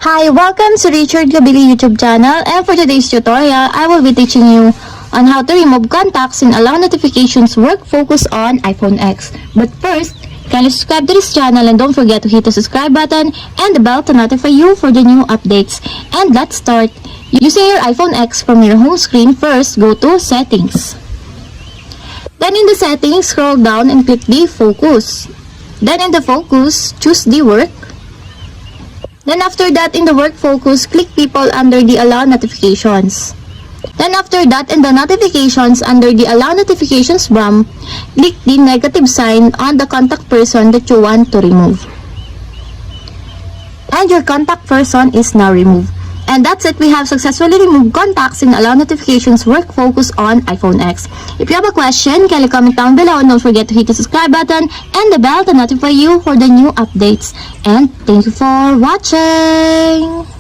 Hi, welcome to Richard Gabili YouTube channel, and for today's tutorial, I will be teaching you on how to remove contacts and allow notifications work focus on iPhone X. But first, kindly subscribe to this channel and don't forget to hit the subscribe button and the bell to notify you for the new updates. And let's start. Using your iPhone X from your home screen, first go to Settings. Then in the Settings, scroll down and click the Focus. Then in the Focus, choose the Work. Then after that, in the Work Focus, click People under the Allow Notifications. Then after that, in the Notifications under the Allow Notifications bar, click the negative sign on the contact person that you want to remove. And your contact person is now removed. And that's it. We have successfully removed contacts and allow notifications work focus on iPhone X. If you have a question, kindly comment down below and don't forget to hit the subscribe button and the bell to notify you for the new updates. And thank you for watching!